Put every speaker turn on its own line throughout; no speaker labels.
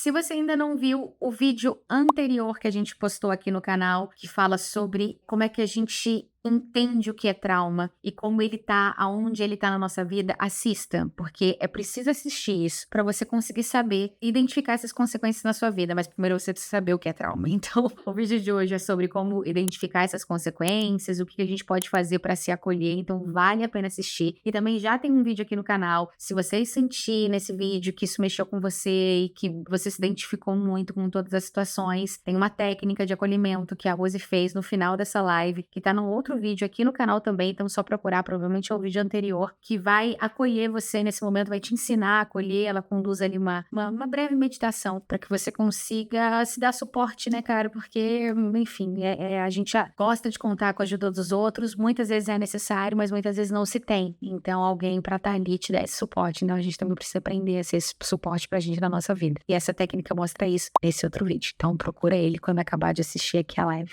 Se você ainda não viu o vídeo anterior que a gente postou aqui no canal, que fala sobre como é que a gente entende o que é trauma e como ele tá, aonde ele tá na nossa vida, assista, porque é preciso assistir isso para você conseguir saber identificar essas consequências na sua vida, mas primeiro você precisa saber o que é trauma. Então, o vídeo de hoje é sobre como identificar essas consequências, o que a gente pode fazer para se acolher, então vale a pena assistir. E também já tem um vídeo aqui no canal, se você sentir nesse vídeo que isso mexeu com você e que você se identificou muito com todas as situações, tem uma técnica de acolhimento que a Rose fez no final dessa live, que tá no outro vídeo aqui no canal também, então é só procurar, provavelmente é o vídeo anterior, que vai acolher você nesse momento, vai te ensinar a acolher, ela conduz ali uma breve meditação para que você consiga se dar suporte, né, cara, porque, enfim, a gente gosta de contar com a ajuda dos outros, muitas vezes é necessário, mas muitas vezes não se tem, então alguém para estar ali te dar esse suporte, então a gente também precisa aprender a ser esse suporte pra gente na nossa vida, e essa técnica mostra isso nesse outro vídeo, então procura ele quando acabar de assistir aqui a live.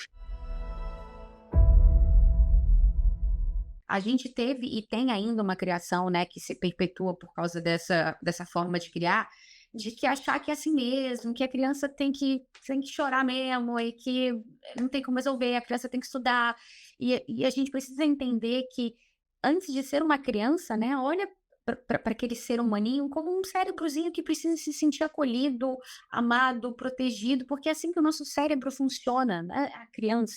A gente teve e tem ainda uma criação, né, que se perpetua por causa dessa forma de criar, de que achar que é assim mesmo, que a criança tem que chorar mesmo e que não tem como resolver, a criança tem que estudar. E a gente precisa entender que antes de ser uma criança, né, olha para aquele ser humaninho como um cérebrozinho que precisa se sentir acolhido, amado, protegido, porque é assim que o nosso cérebro funciona, né, a criança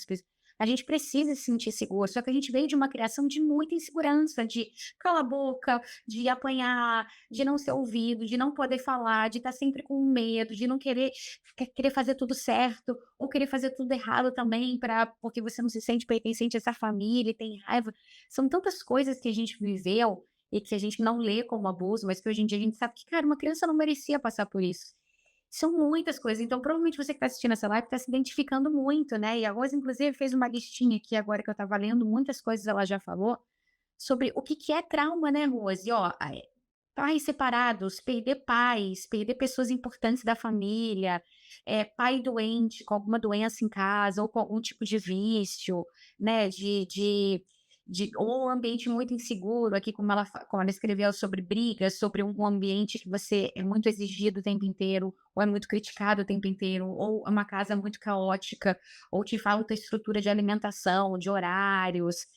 a gente precisa se sentir seguro, só que a gente veio de uma criação de muita insegurança, de cala a boca, de apanhar, de não ser ouvido, de não poder falar, de estar sempre com medo, de não querer fazer tudo certo, ou querer fazer tudo errado também, porque você não se sente pertencente a essa família e tem raiva. São tantas coisas que a gente viveu e que a gente não lê como abuso, mas que hoje em dia a gente sabe que, cara, uma criança não merecia passar por isso. São muitas coisas, então provavelmente você que está assistindo essa live está se identificando muito, né, e a Rose inclusive fez uma listinha aqui agora que eu estava lendo, muitas coisas ela já falou, sobre o que que é trauma, né, Rose. Ó, pais separados, perder pessoas importantes da família, pai doente, com alguma doença em casa ou com algum tipo de vício, né, ou um ambiente muito inseguro, aqui como ela escreveu sobre brigas, sobre um ambiente que você é muito exigido o tempo inteiro, ou é muito criticado o tempo inteiro, ou é uma casa muito caótica, ou te falta estrutura de alimentação, de horários,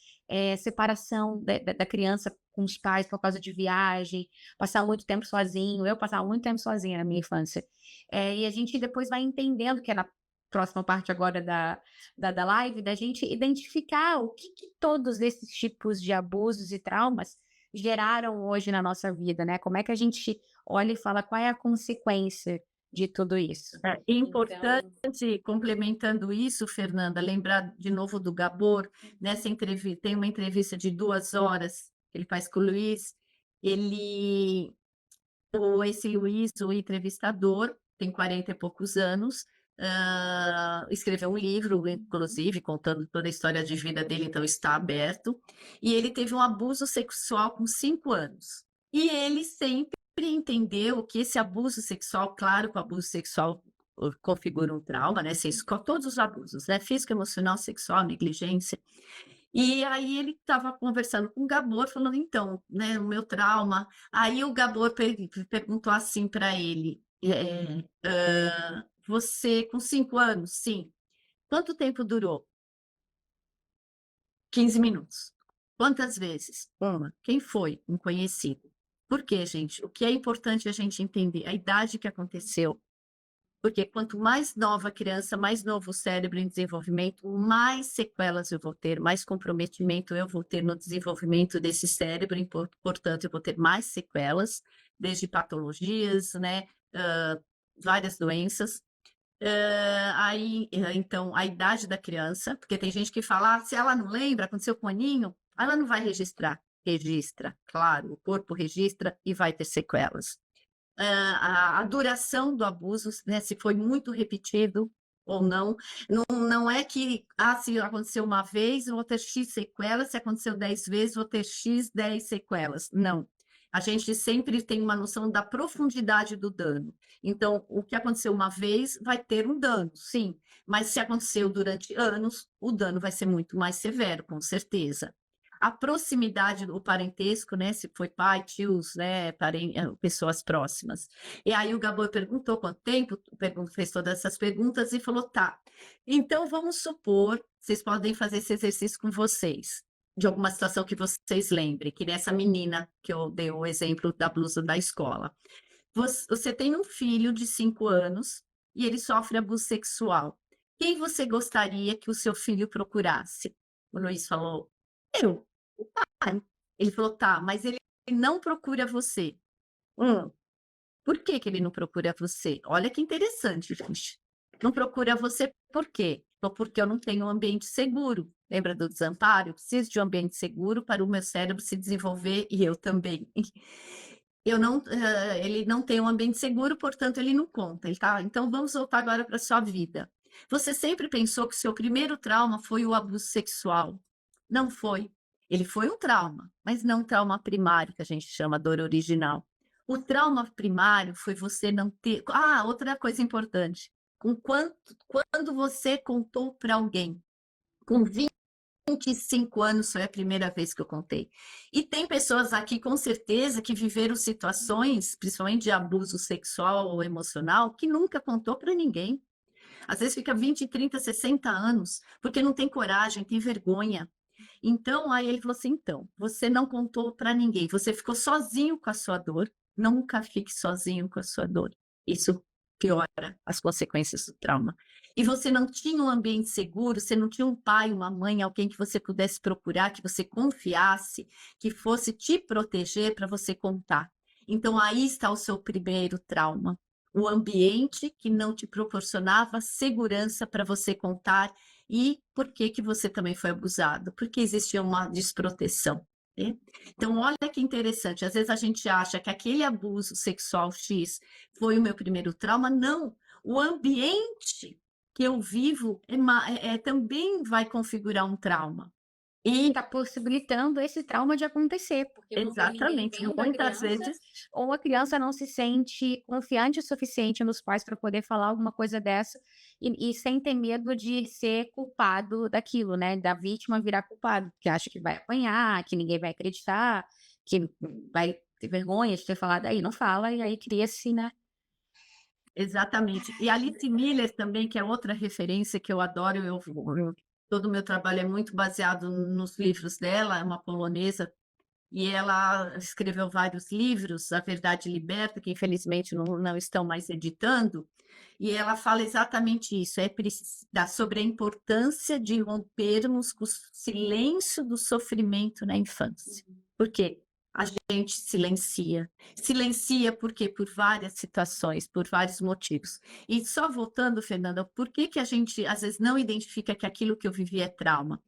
separação da criança com os pais por causa de viagem, passar muito tempo sozinho, eu passava muito tempo sozinha na minha infância. E a gente depois vai entendendo que é na próxima parte agora da live, da gente identificar o que todos esses tipos de abusos e traumas geraram hoje na nossa vida, né, como é que a gente olha e fala qual é a consequência de tudo isso.
É
Então
importante, complementando isso, Fernanda, lembrar de novo do Gabor, nessa entrevista tem uma entrevista de 2 horas que ele faz com o Luiz, ele esse Luiz, o entrevistador, tem 40 e poucos anos, escreveu um livro, inclusive, contando toda a história de vida dele, então está aberto, e ele teve um abuso sexual com 5 anos. E ele sempre entendeu que esse abuso sexual, claro que o abuso sexual configura um trauma, né? Todos os abusos, né? Físico, emocional, sexual, negligência. E aí ele estava conversando com o Gabor, falando, então, né, o meu trauma. Aí o Gabor perguntou assim para ele: você com 5 anos? Sim. Quanto tempo durou? 15 minutos. Quantas vezes? Uma. Quem foi? Um conhecido. Por quê, gente? O que é importante a gente entender? A idade que aconteceu. Porque quanto mais nova a criança, mais novo o cérebro em desenvolvimento, mais sequelas eu vou ter, mais comprometimento eu vou ter no desenvolvimento desse cérebro, portanto, eu vou ter mais sequelas, desde patologias, né, várias doenças. Então, a idade da criança, porque tem gente que fala, se ela não lembra, aconteceu com o aninho, ela não vai registrar. Registra, claro, o corpo registra e vai ter sequelas. A duração do abuso, né, se foi muito repetido ou não. Não é que, se aconteceu uma vez, eu vou ter X sequelas, se aconteceu 10 vezes, vou ter X 10 sequelas. Não. A gente sempre tem uma noção da profundidade do dano. Então, o que aconteceu uma vez vai ter um dano, sim, mas se aconteceu durante anos, o dano vai ser muito mais severo, com certeza. a proximidade, o parentesco, né? Se foi pai, tios, né? Pessoas próximas. E aí o Gabor perguntou quanto tempo, fez todas essas perguntas e falou: tá, então vamos supor, vocês podem fazer esse exercício com vocês, de alguma situação que vocês lembrem, que nessa menina que eu dei o exemplo da blusa da escola. Você tem um filho de 5 anos e ele sofre abuso sexual. Quem você gostaria que o seu filho procurasse? O Luiz falou: eu, o pai. Ele falou: tá, mas ele não procura você. Hum, por que que ele não procura você? Olha que interessante, gente. Não procura você por quê? Falou: porque eu não tenho um ambiente seguro. Lembra do desamparo? Eu preciso de um ambiente seguro para o meu cérebro se desenvolver e eu também. Eu não, ele não tem um ambiente seguro, portanto, ele não conta. Ele tá, então vamos voltar agora para a sua vida. Você sempre pensou que seu primeiro trauma foi o abuso sexual? Não foi. Ele foi um trauma, mas não um trauma primário, que a gente chama dor original. O trauma primário foi você não ter. Ah, outra coisa importante. Quando você contou para alguém, com 25 anos foi a primeira vez que eu contei. E tem pessoas aqui, com certeza, que viveram situações, principalmente de abuso sexual ou emocional, que nunca contou para ninguém. Às vezes fica 20, 30, 60 anos, porque não tem coragem, tem vergonha. Então, aí ele falou assim: então, você não contou para ninguém, você ficou sozinho com a sua dor, nunca fique sozinho com a sua dor. Isso piora as consequências do trauma. E você não tinha um ambiente seguro, você não tinha um pai, uma mãe, alguém que você pudesse procurar, que você confiasse, que fosse te proteger para você contar. Então, aí está o seu primeiro trauma. O ambiente que não te proporcionava segurança para você contar e por que que você também foi abusado? Porque existia uma desproteção, né? Então, olha que interessante. Às vezes a gente acha que aquele abuso sexual X foi o meu primeiro trauma. Não. O ambiente que eu vivo também vai configurar um trauma.
E
E,
está possibilitando esse trauma de acontecer, porque não tem ninguém
exatamente,
vendo a
muitas
criança,
vezes,
ou a criança não se sente confiante o suficiente nos pais para poder falar alguma coisa dessa, e sem ter medo de ser culpado daquilo, né, da vítima virar culpado, que acha que vai apanhar, que ninguém vai acreditar, que vai ter vergonha de ter falado, aí não fala, e aí cria-se, né.
exatamente. E a Alice Miller também, que é outra referência que eu adoro, todo o meu trabalho é muito baseado nos livros dela, é uma polonesa, e ela escreveu vários livros, A Verdade Liberta, que infelizmente não estão mais editando, e ela fala exatamente isso, sobre a importância de rompermos com o silêncio do sofrimento na infância. Por quê? A gente silencia. Silencia por quê? Por várias situações, por vários motivos. E só voltando, Fernanda, por que que a gente às vezes não identifica que aquilo que eu vivi é trauma?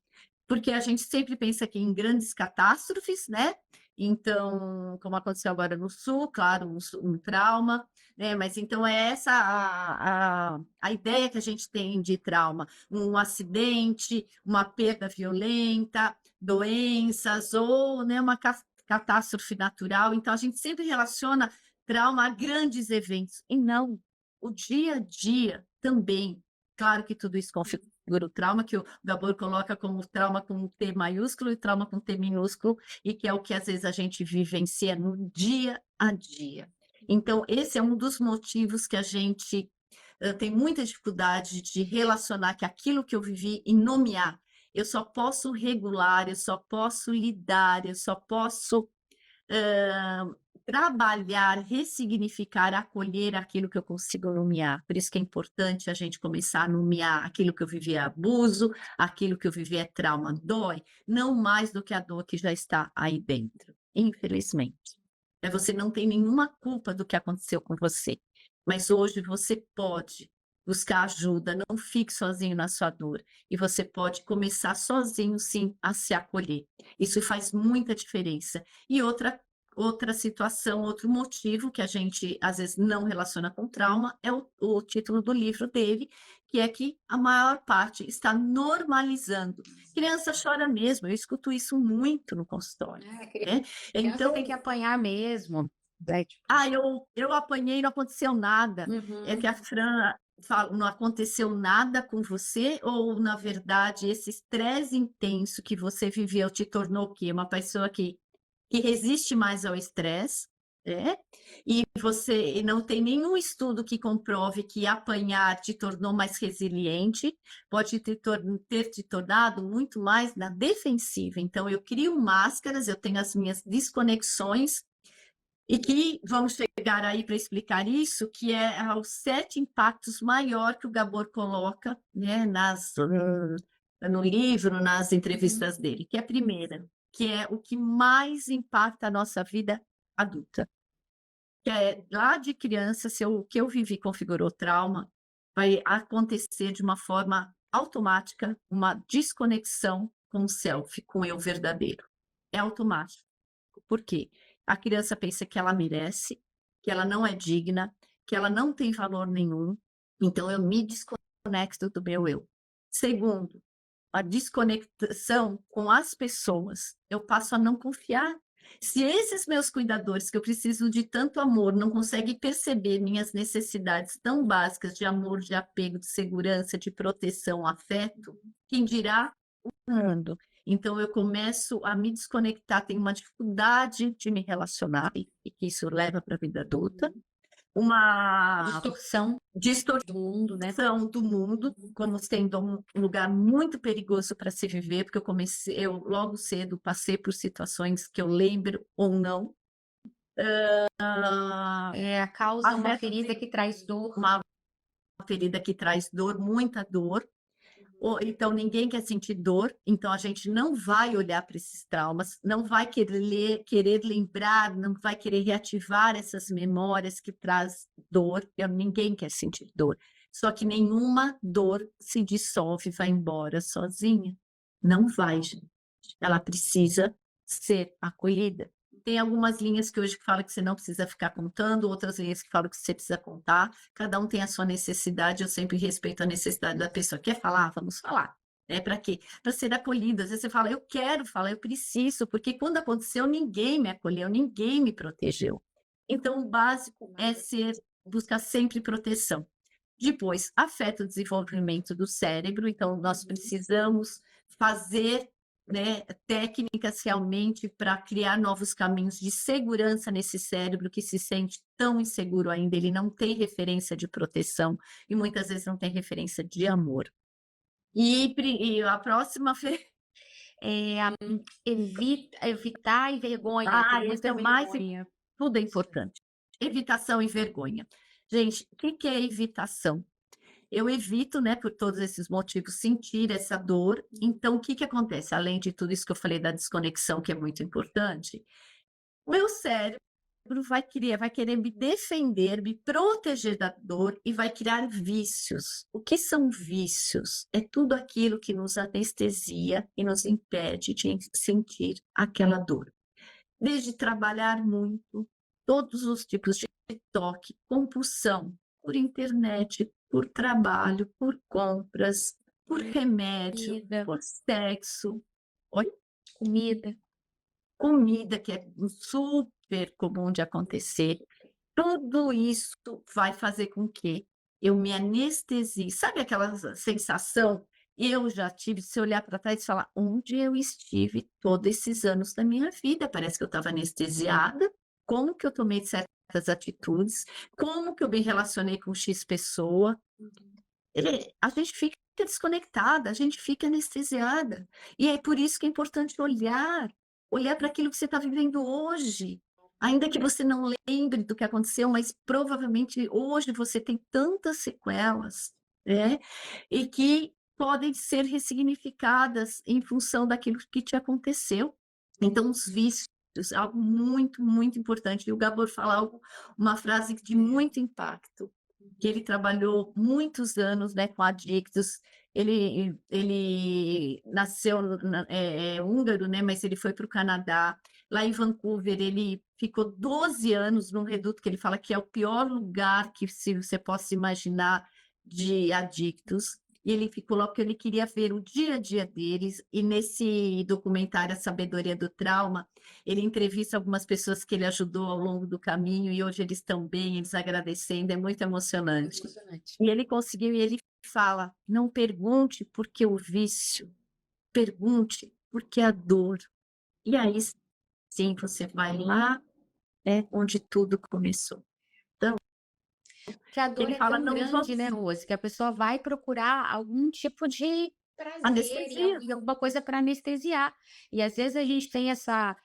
Porque a gente sempre pensa que em grandes catástrofes, né? Então, como aconteceu agora no Sul, claro, um trauma, né? Mas então é essa a ideia que a gente tem de trauma: um acidente, uma perda violenta, doenças ou, né, uma catástrofe natural. Então, a gente sempre relaciona trauma a grandes eventos. E não, o dia a dia também. Claro que tudo isso configura o trauma, que o Gabor coloca como trauma com T maiúsculo e trauma com T minúsculo, e que é o que às vezes a gente vivencia no dia a dia. Então, esse é um dos motivos que a gente tem muita dificuldade de relacionar que aquilo que eu vivi e nomear. Eu só posso regular, eu só posso lidar, eu só posso hã, trabalhar, ressignificar, acolher aquilo que eu consigo nomear. Por isso que é importante a gente começar a nomear aquilo que eu vivi é abuso, aquilo que eu vivi é trauma, dói, não mais do que a dor que já está aí dentro, infelizmente. Você não tem nenhuma culpa do que aconteceu com você, mas hoje você pode buscar ajuda, não fique sozinho na sua dor, e você pode começar sozinho, sim, a se acolher. Isso faz muita diferença. E outra situação, outro motivo que a gente às vezes não relaciona com trauma é o título do livro dele, que é que a maior parte está normalizando. Criança chora mesmo, eu escuto isso muito no consultório,
É,
né?
criança
Então,
tem que apanhar mesmo, né, tipo
ah, eu apanhei e não aconteceu nada. É que
uhum.
a Fran não aconteceu nada com você, ou, na verdade, esse estresse intenso que você viveu te tornou o quê? Uma pessoa que resiste mais ao estresse, né? E você não tem nenhum estudo que comprove que apanhar te tornou mais resiliente, pode ter te tornado muito mais na defensiva. Então, eu crio máscaras, eu tenho as minhas desconexões, e que vamos chegar aí para explicar isso, que é os 7 impactos maior que o Gabor coloca, né, no livro, nas entrevistas dele, que é a primeira, que é o que mais impacta a nossa vida adulta. Que é lá de criança, se o que eu vivi configurou trauma, vai acontecer de uma forma automática, uma desconexão com o self, com o eu verdadeiro. É automático. Por quê? A criança pensa que ela merece, que ela não é digna, que ela não tem valor nenhum, então eu me desconecto do meu eu. Segundo, a desconexão com as pessoas. Eu passo a não confiar. Se esses meus cuidadores, que eu preciso de tanto amor, não conseguem perceber minhas necessidades tão básicas de amor, de apego, de segurança, de proteção, afeto, quem dirá o mundo? Então, eu começo a me desconectar, tenho uma dificuldade de me relacionar, e que isso leva para a vida adulta. Uma
Distorção
distorção
do mundo, né?
do mundo, como sendo um lugar muito perigoso para se viver, porque eu logo cedo passei por situações que eu lembro ou não.
Causa uma
Afeto
ferida que traz dor.
uma ferida que traz dor, muita dor. Então, ninguém quer sentir dor, então a gente não vai olhar para esses traumas, não vai querer lembrar, não vai querer reativar essas memórias que traz dor. Ninguém quer sentir dor. Só que nenhuma dor se dissolve e vai embora sozinha. Não vai, gente. Ela precisa ser acolhida. Tem algumas linhas que hoje falam que você não precisa ficar contando, outras linhas que falam que você precisa contar. Cada um tem a sua necessidade, eu sempre respeito a necessidade da pessoa. Quer falar? Vamos falar. Para quê? Para ser acolhida. Às vezes você fala, eu quero falar, eu preciso, porque quando aconteceu, ninguém me acolheu, ninguém me protegeu. Então, o básico é buscar sempre proteção. Depois, afeta o desenvolvimento do cérebro, então nós precisamos fazer, né, técnicas realmente para criar novos caminhos de segurança nesse cérebro que se sente tão inseguro ainda, ele não tem referência de proteção e muitas vezes não tem referência de amor. E a próxima
Evitar e vergonha. Tem
esse
muita
é o mais
vergonha.
tudo é importante. Evitação e vergonha. Gente, o que é evitação? Eu evito, né, por todos esses motivos, sentir essa dor. Então, o que acontece? Além de tudo isso que eu falei da desconexão, que é muito importante, o meu cérebro vai querer me defender, me proteger da dor e vai criar vícios. O que são vícios? É tudo aquilo que nos anestesia e nos impede de sentir aquela dor. Desde trabalhar muito, todos os tipos de toque, compulsão por internet, por trabalho, por compras, por remédio,
Comida.
por sexo, comida, que é super comum de acontecer. Tudo isso vai fazer com que eu me anestesie. Sabe aquela sensação? Eu já tive, se olhar para trás e falar, onde eu estive todos esses anos da minha vida? Parece que eu estava anestesiada. Como que eu tomei certas atitudes? Como que eu me relacionei com X pessoa? A gente fica desconectada, a gente fica anestesiada. E é por isso que é importante olhar para aquilo que você está vivendo hoje. Ainda que você não lembre do que aconteceu, mas provavelmente hoje você tem tantas sequelas, né? E que podem ser ressignificadas em função daquilo que te aconteceu. Então, os vícios, algo muito, muito importante. E o Gabor fala uma frase de muito impacto, que ele trabalhou muitos anos, né, com adictos. Ele nasceu húngaro, né, mas ele foi para o Canadá. Lá em Vancouver, ele ficou 12 anos num reduto que ele fala que é o pior lugar que você possa imaginar de adictos. e ele ficou lá porque ele queria ver o dia a dia deles, e nesse documentário A Sabedoria do Trauma, ele entrevista algumas pessoas que ele ajudou ao longo do caminho, e hoje eles estão bem, eles agradecendo, é muito emocionante.
Emocionante.
E ele conseguiu, e ele fala: "Não pergunte por que o vício, pergunte por que a dor". E aí sim, você vai lá, onde tudo começou. Então,
Que a dor
ele
é
fala:
tão
"Não
grande, né,
vamos
Rose, que a pessoa vai procurar algum tipo de prazer
anestesia".
e alguma coisa para anestesiar. E às vezes a gente tem essa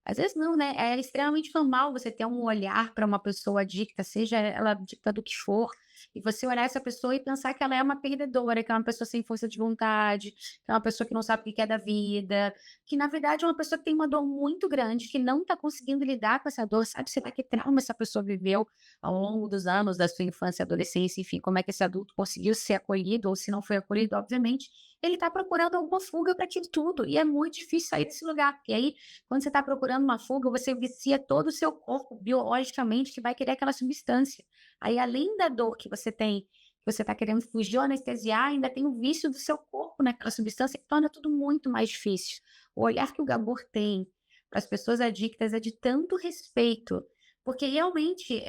às vezes não, né, é extremamente normal você ter um olhar para uma pessoa adicta, seja ela adicta do que for, e você olhar essa pessoa e pensar que ela é uma perdedora, que é uma pessoa sem força de vontade, que é uma pessoa que não sabe o que quer da vida, que na verdade é uma pessoa que tem uma dor muito grande, que não está conseguindo lidar com essa dor, sabe, você tá que trauma essa pessoa viveu ao longo dos anos da sua infância, adolescência, enfim, como é que esse adulto conseguiu ser acolhido, ou se não foi acolhido, obviamente, ele está procurando alguma fuga para aquilo tudo, e é muito difícil sair desse lugar, porque aí, quando você está procurando uma fuga, você vicia todo o seu corpo, biologicamente, que vai querer aquela substância. Aí, além da dor que você tem, que você está querendo fugir ou anestesiar, ainda tem o vício do seu corpo naquela substância, que torna tudo muito mais difícil. O olhar que o Gabor tem para as pessoas adictas é de tanto respeito, porque realmente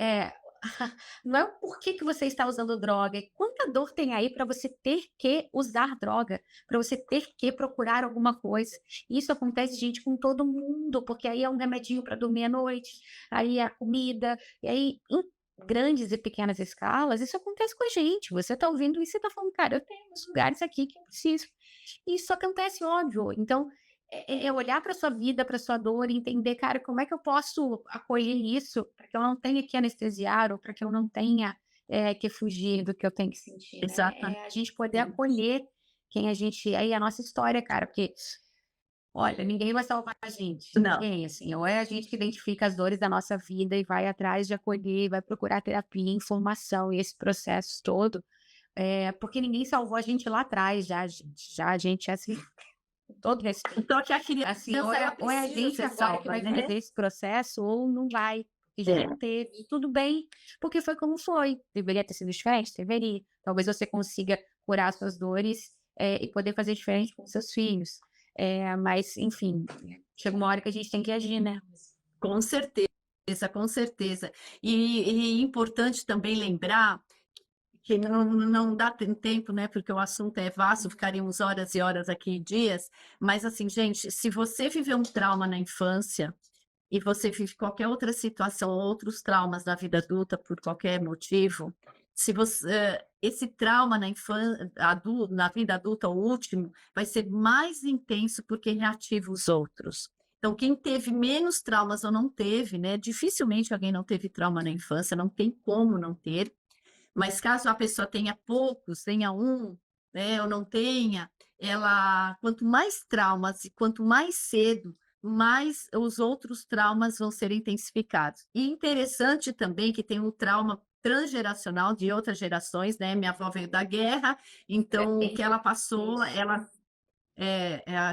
não é o porquê que você está usando droga, é quanta dor tem aí para você ter que usar droga, para você ter que procurar alguma coisa. Isso acontece, gente, com todo mundo, porque aí é um remedinho para dormir à noite, aí é a comida, e aí em grandes e pequenas escalas, isso acontece com a gente. Você está ouvindo isso e está falando, cara, eu tenho uns lugares aqui que eu preciso. E isso acontece, óbvio. Então, é olhar para sua vida, para sua dor e entender, cara, como é que eu posso acolher isso para que eu não tenha que anestesiar ou para que eu não tenha que fugir do que eu tenho que sentir, né?
Exatamente.
É a gente poder acolher quem a gente é e a nossa história, cara, porque, olha, ninguém vai salvar a gente,
Não,
ninguém, assim, ou é a gente que identifica as dores da nossa vida e vai atrás de acolher, vai procurar terapia, informação e esse processo todo, porque ninguém salvou a gente lá atrás, já a gente é assim, com todo respeito.
só que a criança
Assim,
ela
ou é a
precisa
gente
ser
agora que
salva,
vai
né.
fazer esse processo ou não vai, e já
É,
não teve, e tudo bem, porque foi como foi. Deveria ter sido diferente? Deveria. Talvez você consiga curar suas dores, e poder fazer diferente com seus filhos. Mas enfim, chega uma hora que a gente tem que agir, né.
com certeza, com certeza. E importante também lembrar que não dá tempo, né, porque o assunto é vasto, ficaríamos horas e horas aqui, dias, mas assim, gente, se você viveu um trauma na infância e você vive qualquer outra situação, outros traumas na vida adulta por qualquer motivo, se você esse trauma na vida adulta, o último, vai ser mais intenso porque reativa os outros. Então, quem teve menos traumas ou não teve, né, dificilmente alguém não teve trauma na infância, não tem como não ter, mas caso a pessoa tenha poucos, tenha um, né, ou não tenha, ela quanto mais traumas e quanto mais cedo, mais os outros traumas vão ser intensificados. E interessante também que tem um trauma transgeracional de outras gerações, né, minha avó veio da guerra, então o que ela passou, ela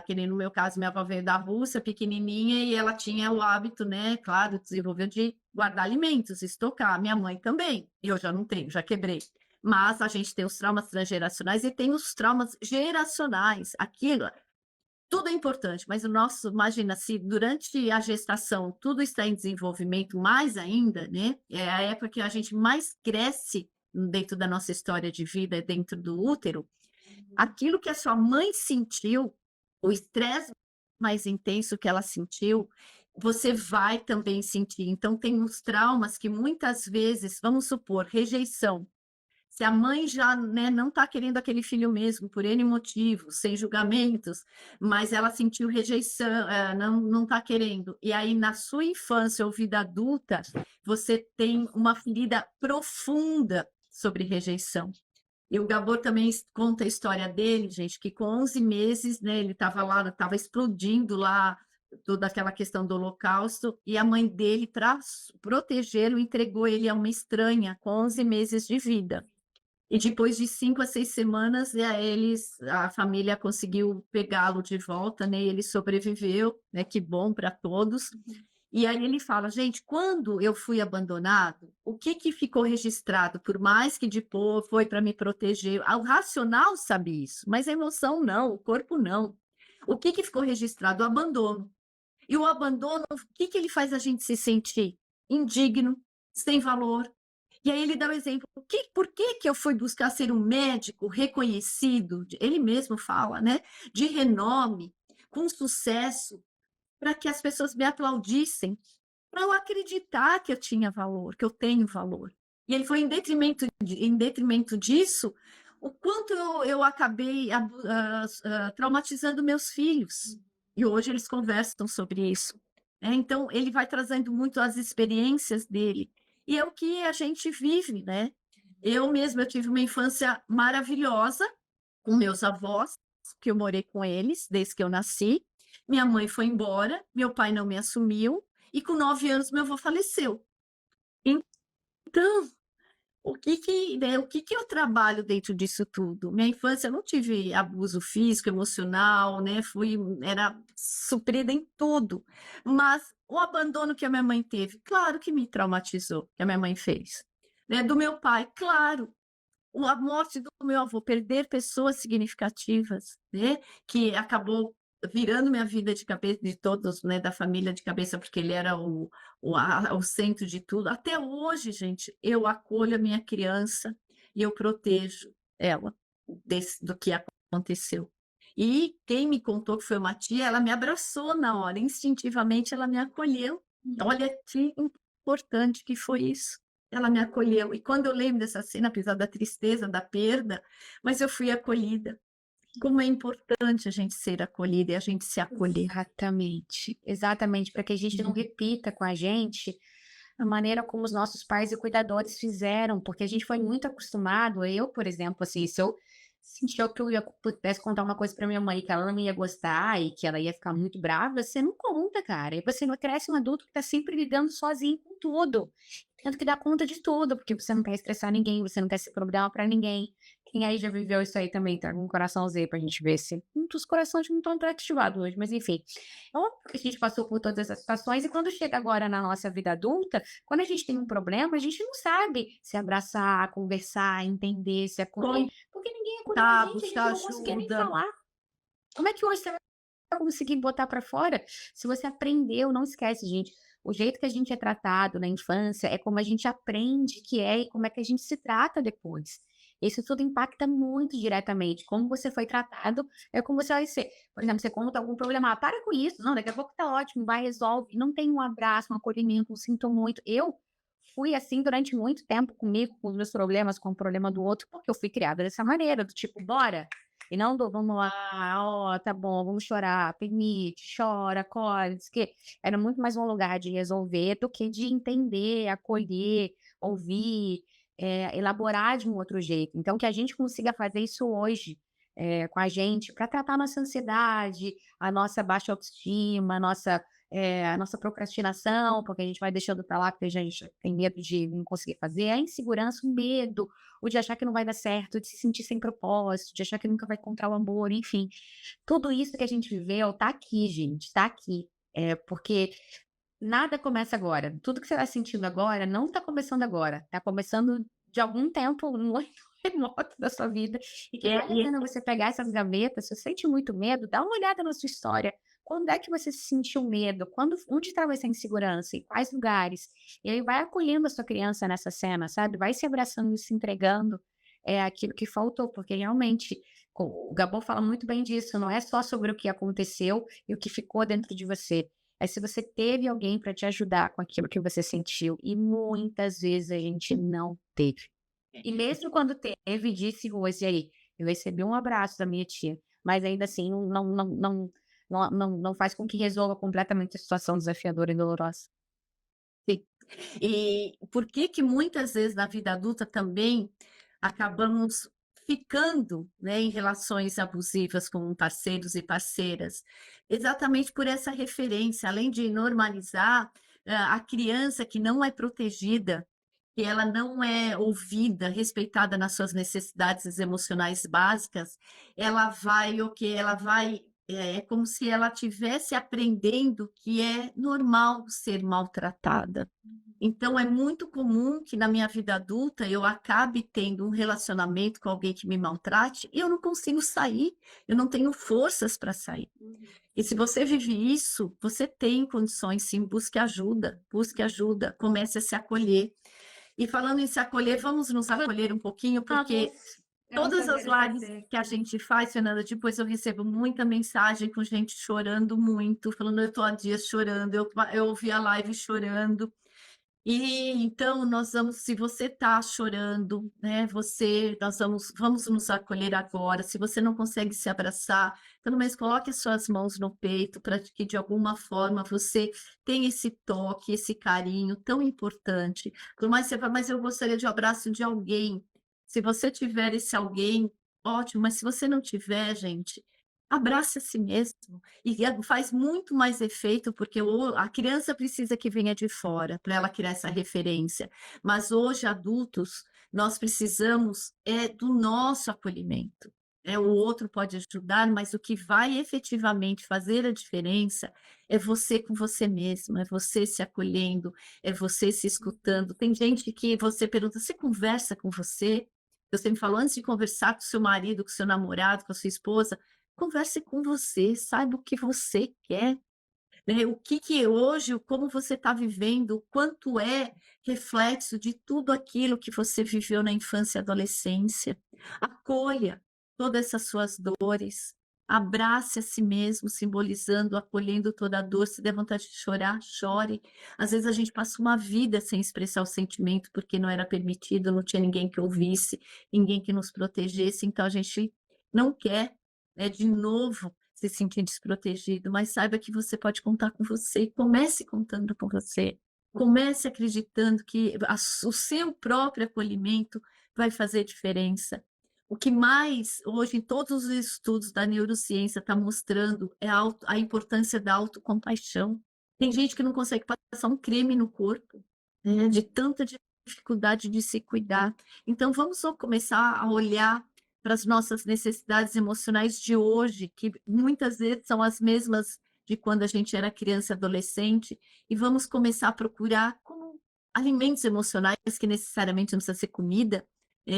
que nem no meu caso, minha avó veio da Rússia, pequenininha, e ela tinha o hábito, né, claro, desenvolveu de guardar alimentos, estocar. Minha mãe também, e eu já não tenho, já quebrei. Mas a gente tem os traumas transgeracionais e tem os traumas geracionais. Aquilo, tudo é importante, mas o nosso, imagina, se durante a gestação tudo está em desenvolvimento mais ainda, né? É a época que a gente mais cresce dentro da nossa história de vida, dentro do útero, aquilo que a sua mãe sentiu, o estresse mais intenso que ela sentiu, você vai também sentir. Então, tem uns traumas que muitas vezes, vamos supor, rejeição. Se a mãe já, né, não está querendo aquele filho mesmo, por N motivos, sem julgamentos, mas ela sentiu rejeição, não está querendo. E aí, na sua infância ou vida adulta, você tem uma ferida profunda sobre rejeição. E o Gabor também conta a história dele, gente, que com 11 meses, né, ele estava lá, estava explodindo lá toda aquela questão do Holocausto, e a mãe dele, para protegê-lo, entregou ele a uma estranha com 11 meses de vida. E depois de 5 a 6 semanas, a família conseguiu pegá-lo de volta, né, e ele sobreviveu, né, que bom para todos. E aí ele fala, gente, quando eu fui abandonado, o que que ficou registrado? Por mais que depois foi para me proteger, o racional sabe isso, mas a emoção não, o corpo não. O que que ficou registrado? O abandono. E o abandono, o que que ele faz a gente se sentir? Indigno, sem valor. E aí ele dá o exemplo, por que que eu fui buscar ser um médico reconhecido, ele mesmo fala, né, de renome, com sucesso, para que as pessoas me aplaudissem, para eu acreditar que eu tinha valor, que eu tenho valor. E ele foi em detrimento disso, o quanto eu acabei traumatizando meus filhos. E hoje eles conversam sobre isso. Né? Então, ele vai trazendo muito as experiências dele. E é o que a gente vive, né? Eu mesma eu tive uma infância maravilhosa com meus avós, que eu morei com eles desde que eu nasci. Minha mãe foi embora, meu pai não me assumiu, e com 9 anos meu avô faleceu. Então, o que que eu trabalho dentro disso tudo? Minha infância eu não tive abuso físico, emocional, né? Era suprida em tudo. Mas o abandono que a minha mãe teve, claro que me traumatizou, que a minha mãe fez. Né? Do meu pai, claro, a morte do meu avô, perder pessoas significativas, né, que acabou virando minha vida de cabeça, de todos, né, da família de cabeça, porque ele era o centro de tudo. Até hoje, gente, eu acolho a minha criança e eu protejo ela do que aconteceu. E quem me contou que foi uma tia, ela me abraçou na hora, instintivamente ela me acolheu. Olha que importante que foi isso. Ela me acolheu. E quando eu lembro dessa cena, apesar da tristeza, da perda, mas eu fui acolhida. Como é importante a gente ser acolhida e a gente se acolher.
Exatamente, exatamente, para que a gente não repita com a gente a maneira como os nossos pais e cuidadores fizeram, porque a gente foi muito acostumado, eu, por exemplo, assim, se eu sentia que eu pudesse contar uma coisa para minha mãe que ela não ia gostar e que ela ia ficar muito brava, você não conta, cara. E você não cresce um adulto que tá sempre lidando sozinho com tudo, tendo que dar conta de tudo, porque você não quer estressar ninguém, você não quer ser problema para ninguém. Quem aí já viveu isso aí também, tá com um coraçãozinho pra gente ver se muitos corações não estão tão ativados hoje, mas enfim. É óbvio que a gente passou por todas essas situações e quando chega agora na nossa vida adulta, quando a gente tem um problema, a gente não sabe se abraçar, conversar, entender, se acolher, porque ninguém acolheu a gente
Buscar
não conseguia nem
ajuda.
falar. Como é que hoje você vai conseguir botar pra fora? Se você aprendeu, não esquece, gente, o jeito que a gente é tratado na infância é como a gente aprende que é e como é que a gente se trata depois. Isso tudo impacta muito diretamente. Como você foi tratado, é como você vai ser. Por exemplo, você conta algum problema, para com isso, não, daqui a pouco tá ótimo, vai, resolve. Não tem um abraço, um acolhimento, um sinto muito. Eu fui assim durante muito tempo comigo, com os meus problemas, com o problema do outro, porque eu fui criada dessa maneira, do tipo, bora. E não do vamos lá, ó, tá bom, vamos chorar, permite, chora, acolhe, diz que era muito mais um lugar de resolver do que de entender, acolher, ouvir, elaborar de um outro jeito. Então, que a gente consiga fazer isso hoje, com a gente, para tratar a nossa ansiedade, a nossa baixa autoestima, a nossa procrastinação, porque a gente vai deixando para lá porque a gente tem medo de não conseguir fazer, a insegurança, o medo, o de achar que não vai dar certo, de se sentir sem propósito, de achar que nunca vai encontrar o amor, enfim. Tudo isso que a gente viveu tá aqui, gente, tá aqui. Porque nada começa agora. Tudo que você está sentindo agora não está começando agora, está começando de algum tempo muito remoto da sua vida, e que
É,
vale a
e
pena você pegar essas gavetas. Se você sente muito medo, dá uma olhada na sua história. Quando é que você sentiu medo? Onde estava essa insegurança? Em quais lugares? E aí vai acolhendo a sua criança nessa cena, sabe? Vai se abraçando e se entregando aquilo que faltou, porque realmente o Gabor fala muito bem disso, não é só sobre o que aconteceu e o que ficou dentro de você. É se você teve alguém para te ajudar com aquilo que você sentiu, e muitas vezes a gente não teve. E mesmo quando teve, disse Rose aí, eu recebi um abraço da minha tia, mas ainda assim não faz com que resolva completamente a situação desafiadora e dolorosa.
sim. E por que que muitas vezes na vida adulta também acabamos ficando, né, em relações abusivas com parceiros e parceiras? Exatamente por essa referência, além de normalizar, a criança que não é protegida, que ela não é ouvida, respeitada nas suas necessidades emocionais básicas, ela vai o quê? Ela vai É como se ela tivesse aprendendo que é normal ser maltratada. Então é muito comum que na minha vida adulta eu acabe tendo um relacionamento com alguém que me maltrate e eu não consigo sair, eu não tenho forças para sair. E se você vive isso, você tem condições sim, busque ajuda, comece a se acolher. E falando em se acolher, vamos nos acolher um pouquinho, porque
Vamos. É um
todas as
prazer estar
lives
aqui.
que a gente faz, Fernanda, depois eu recebo muita mensagem com gente chorando muito, falando: "Eu estou há dias chorando, eu ouvi a live chorando". E então nós vamos, se você está chorando, né, nós vamos nos acolher agora. Se você não consegue se abraçar, pelo menos coloque as suas mãos no peito para que de alguma forma você tenha esse toque, esse carinho tão importante. Por mais que você fale: "Mas eu gostaria de um abraço de alguém". Se você tiver esse alguém, ótimo, mas se você não tiver, gente, abrace a si mesmo. E faz muito mais efeito, porque a criança precisa que venha de fora para ela criar essa referência. Mas hoje, adultos, nós precisamos do nosso acolhimento. O outro pode ajudar, mas o que vai efetivamente fazer a diferença é você com você mesmo, é você se acolhendo, é você se escutando. Tem gente que você pergunta: você conversa com você? Você me falou antes de conversar com seu marido, com seu namorado, com a sua esposa. Converse com você, saiba o que você quer, né, o que que hoje, como você está vivendo, o quanto é reflexo de tudo aquilo que você viveu na infância e adolescência. Acolha todas essas suas dores, abrace a si mesmo, simbolizando, acolhendo toda a dor. Se der vontade de chorar, chore. Às vezes a gente passa uma vida sem expressar o sentimento, porque não era permitido, não tinha ninguém que ouvisse, ninguém que nos protegesse, então a gente não quer, né, de novo se sentir desprotegido, mas saiba que você pode contar com você e comece contando com você. Comece acreditando que o seu próprio acolhimento vai fazer diferença. O que mais, hoje, em todos os estudos da neurociência, está mostrando é a importância da autocompaixão. Tem gente que não consegue passar um creme no corpo, né, de tanta dificuldade de se cuidar. Então, vamos só começar a olhar para as nossas necessidades emocionais de hoje, que muitas vezes são as mesmas de quando a gente era criança e adolescente, e vamos começar a procurar como alimentos emocionais, que necessariamente não precisa ser comida,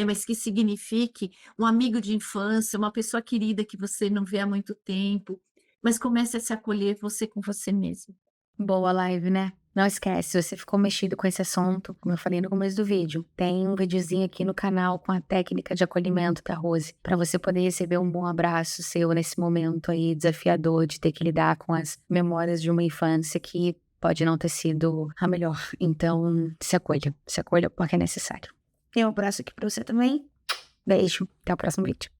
mas que signifique um amigo de infância, uma pessoa querida que você não vê há muito tempo, mas comece a se acolher você com você mesmo.
Boa live, né? Não esquece, se você ficou mexido com esse assunto, como eu falei no começo do vídeo, tem um videozinho aqui no canal com a técnica de acolhimento da Rose, para você poder receber um bom abraço seu nesse momento aí desafiador de ter que lidar com as memórias de uma infância que pode não ter sido a melhor. Então, se acolha porque é necessário. E um abraço aqui para você também. Beijo, até o próximo vídeo.